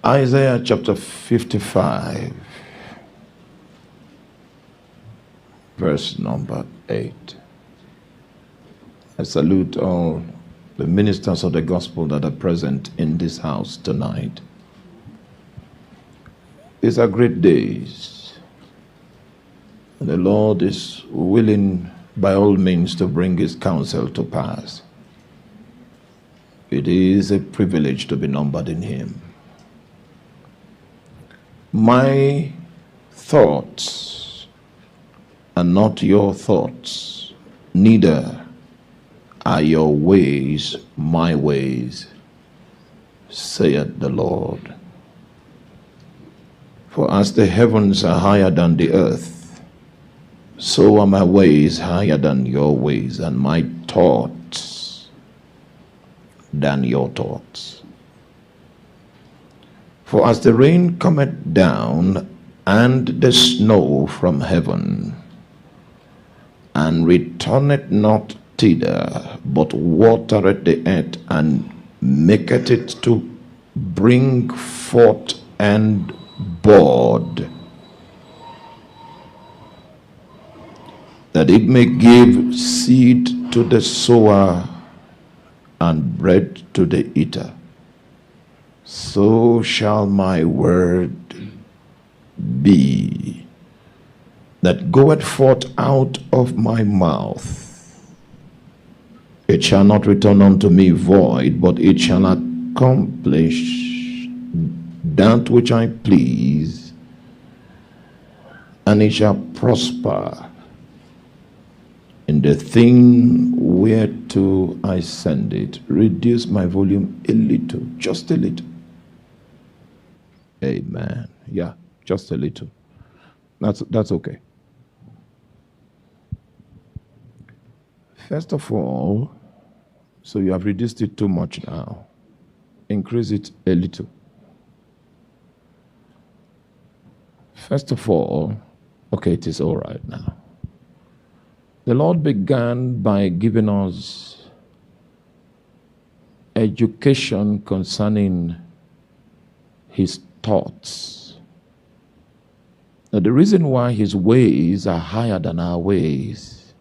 Isaiah chapter 55, verse number 8. I salute all the ministers of the gospel that are present in this house tonight. These are great days, and the Lord is willing by all means to bring his counsel to pass. It is a privilege to be numbered in him. My thoughts are not your thoughts, neither are your ways my ways, saith the Lord. For as the heavens are higher than the earth, so are my ways higher than your ways, and my thoughts than your thoughts. For as the rain cometh down, and the snow from heaven, and returneth not thither, but watereth the earth, and maketh it to bring forth and bud, that it may give seed to the sower and bread to the eater, so shall my word be that goeth forth out of my mouth. It shall not return unto me void, but it shall accomplish that which I please, and it shall prosper in the thing whereto I send it. Reduce my volume a little, just a little. Amen. Yeah, just a little. That's okay. First of all, so you have reduced it too much now. Increase it a little. First of all, okay, it is all right now. The Lord began by giving us education concerning his thoughts. Now, the reason why his ways are higher than our ways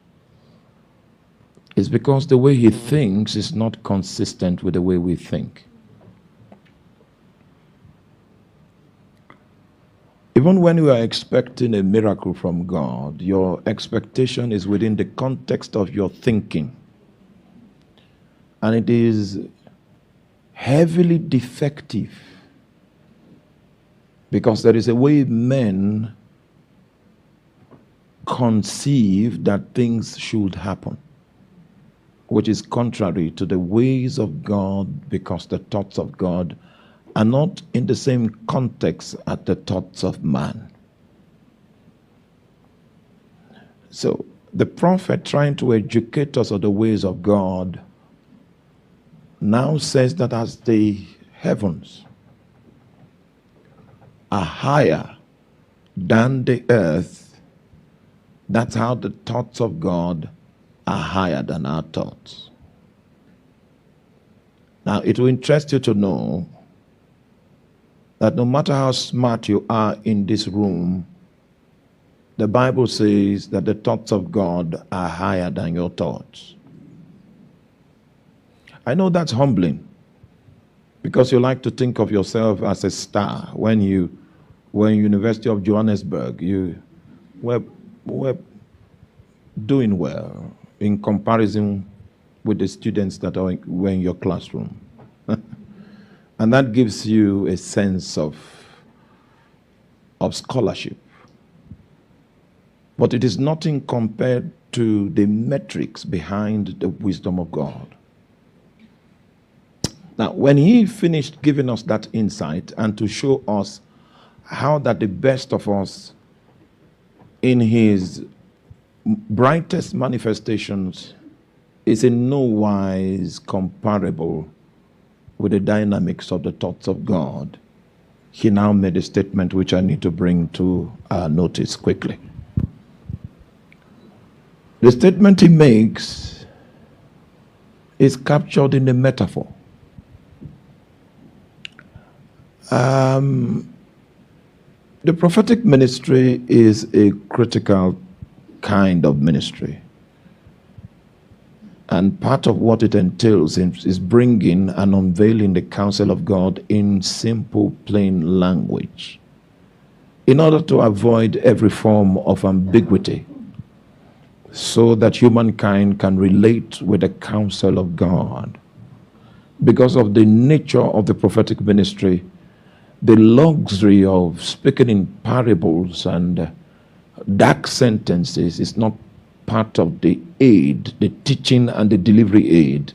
is because the way he thinks is not consistent with the way we think. Even when you are expecting a miracle from God, your expectation is within the context of your thinking. And it is heavily defective, because there is a way men conceive that things should happen, which is contrary to the ways of God, because the thoughts of God are not in the same context as the thoughts of man. So the prophet, trying to educate us of the ways of God, now says that as the heavens are higher than the earth, that's how the thoughts of God are higher than our thoughts. Now, it will interest you to know that no matter how smart you are in this room, the Bible says that the thoughts of God are higher than your thoughts. I know that's humbling, because you like to think of yourself as a star. When University of Johannesburg, you were doing well in comparison with the students that were in your classroom. And that gives you a sense of scholarship. But it is nothing compared to the metrics behind the wisdom of God. Now, when he finished giving us that insight and to show us how that the best of us in his brightest manifestations is in no wise comparable with the dynamics of the thoughts of God, he now made a statement which I need to bring to our notice quickly. The statement he makes is captured in a metaphor. The prophetic ministry is a critical kind of ministry. And part of what it entails is bringing and unveiling the counsel of God in simple, plain language, in order to avoid every form of ambiguity, so that humankind can relate with the counsel of God. Because of the nature of the prophetic ministry, the luxury of speaking in parables and dark sentences is not part of the aid, the teaching and the delivery aid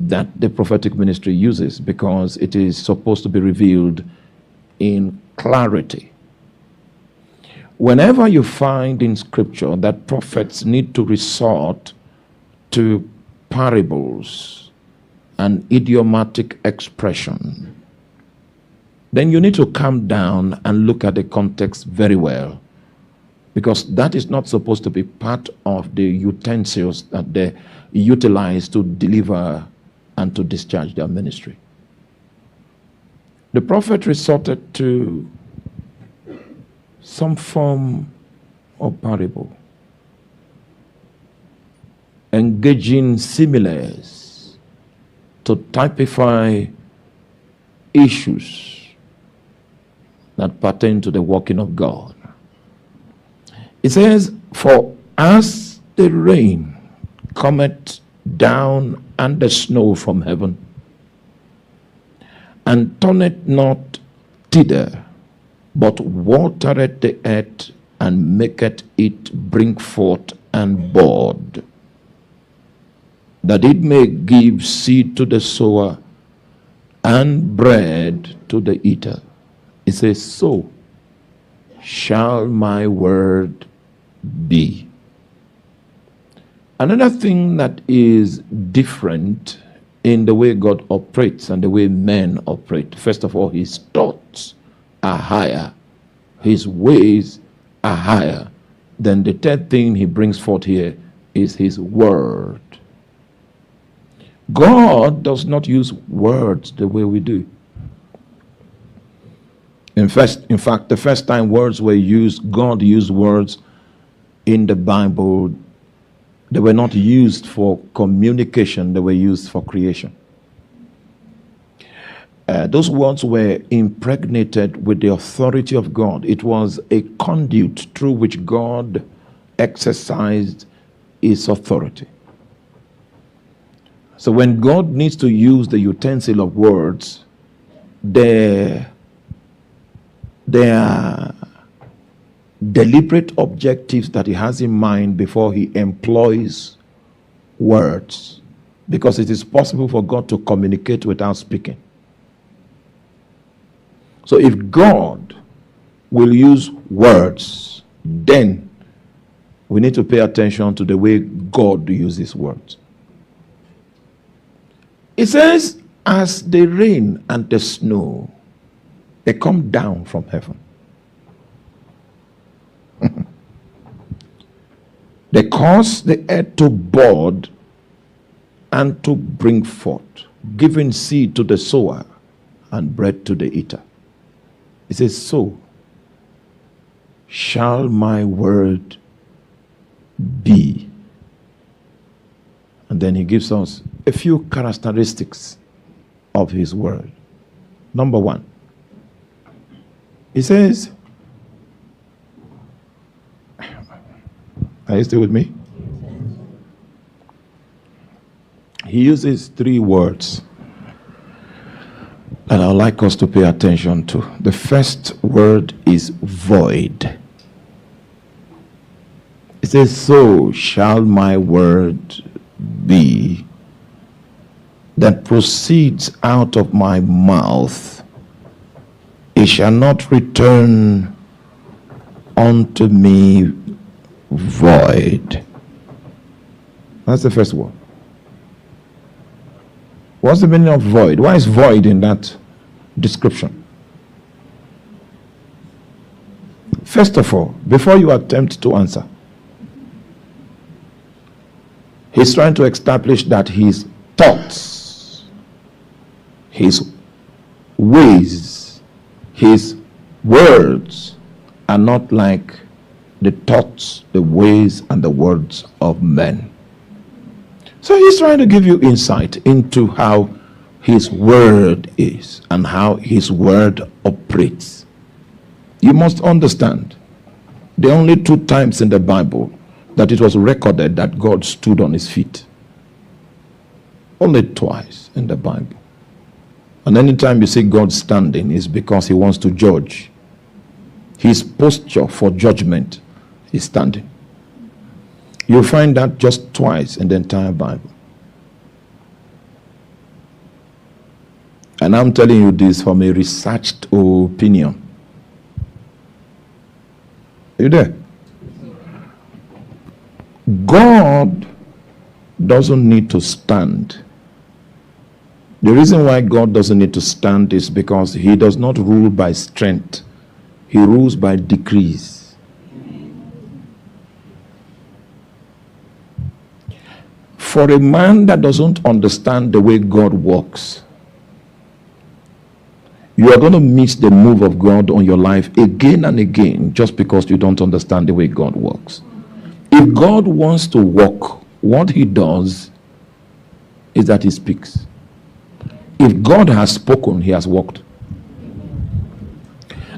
that the prophetic ministry uses, because it is supposed to be revealed in clarity. Whenever you find in Scripture that prophets need to resort to parables and idiomatic expression, then you need to calm down and look at the context very well, because that is not supposed to be part of the utensils that they utilize to deliver and to discharge their ministry. The prophet resorted to some form of parable, engaging similes to typify issues that pertain to the working of God. It says, "For as the rain cometh down and the snow from heaven, and turneth not thither, but watereth the earth, and maketh it bring forth and bud, that it may give seed to the sower and bread to the eater." It says, "So shall my word be." Another thing that is different in the way God operates and the way men operate, first of all, his thoughts are higher, his ways are higher. Then the third thing he brings forth here is his word. God does not use words the way we do. In fact, the first time words were used, God used words in the Bible. They were not used for communication, they were used for creation. Those words were impregnated with the authority of God. It was a conduit through which God exercised his authority. So when God needs to use the utensil of words, there are deliberate objectives that he has in mind before he employs words, because it is possible for God to communicate without speaking. So if God will use words, then we need to pay attention to the way God uses words. It says, "As the rain and the snow, they come down from heaven." They cause the earth to bud and to bring forth, giving seed to the sower and bread to the eater. It says, "So shall my word be." And then he gives us a few characteristics of his word. Number one, he says, are you still with me? He uses three words that I'd like us to pay attention to. The first word is void. It says, "So shall my word be that proceeds out of my mouth. It shall not return unto me void." That's the first word. What's the meaning of void? Why is void in that description? First of all, before you attempt to answer, he's trying to establish that his thoughts, his ways, His words are not like the thoughts, the ways, and the words of men. So he's trying to give you insight into how his word is and how his word operates. You must understand, the only 2 times in the Bible that it was recorded that God stood on his feet. Only twice in the Bible. And anytime you see God standing, is because he wants to judge. His posture for judgment is standing. You'll find that just twice in the entire Bible. And I'm telling you this from a researched opinion. Are you there? God doesn't need to stand. The reason why God doesn't need to stand is because he does not rule by strength. He rules by decrees. For a man that doesn't understand the way God works, you are going to miss the move of God on your life again and again just because you don't understand the way God works. If God wants to walk, what he does is that he speaks. If God has spoken, he has walked.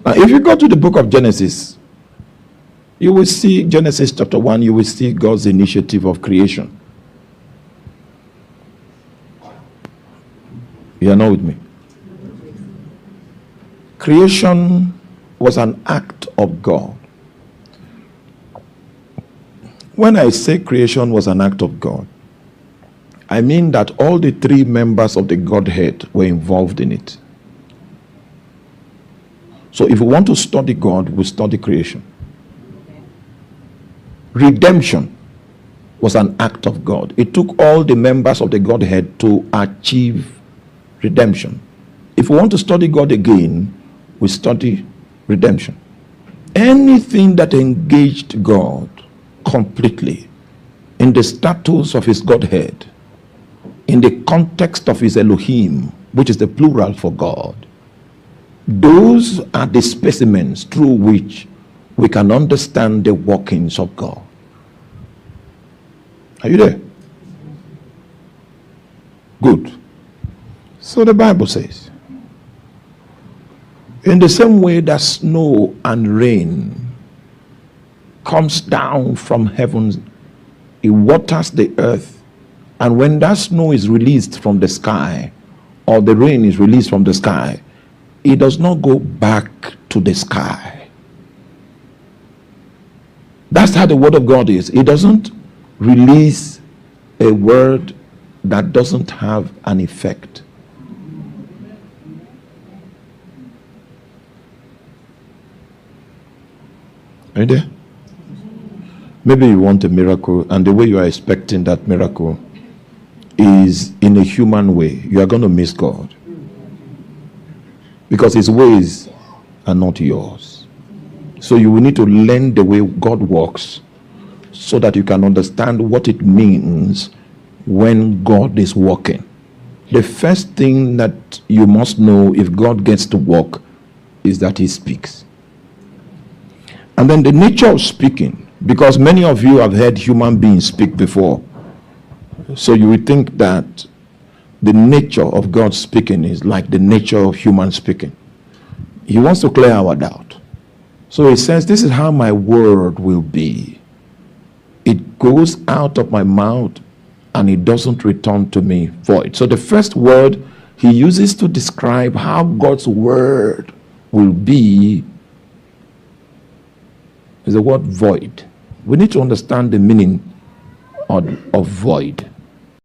Now, if you go to the book of Genesis, you will see Genesis chapter 1, you will see God's initiative of creation. You are not with me? Creation was an act of God. When I say creation was an act of God, I mean that all the 3 members of the Godhead were involved in it. So if we want to study God, we study creation. Redemption was an act of God. It took all the members of the Godhead to achieve redemption. If we want to study God again, we study redemption. Anything that engaged God completely in the status of his Godhead, in the context of his Elohim, which is the plural for God, those are the specimens through which we can understand the workings of God. Are you there? Good. So the Bible says, in the same way that snow and rain comes down from heaven, it waters the earth, and when that snow is released from the sky, or the rain is released from the sky, it does not go back to the sky. That's how the word of God is. It doesn't release a word that doesn't have an effect. Are you there? Maybe you want a miracle, and the way you are expecting that miracle is in a human way. You are going to miss God, because his ways are not yours. So you will need to learn the way God works so that you can understand what it means when God is working. The first thing that you must know if God gets to work is that he speaks. And then the nature of speaking, because many of you have heard human beings speak before. So you would think that the nature of God speaking is like the nature of human speaking. He wants to clear our doubt. So he says, this is how my word will be. It goes out of my mouth and it doesn't return to me void. So the first word he uses to describe how God's word will be is the word void. We need to understand the meaning of void.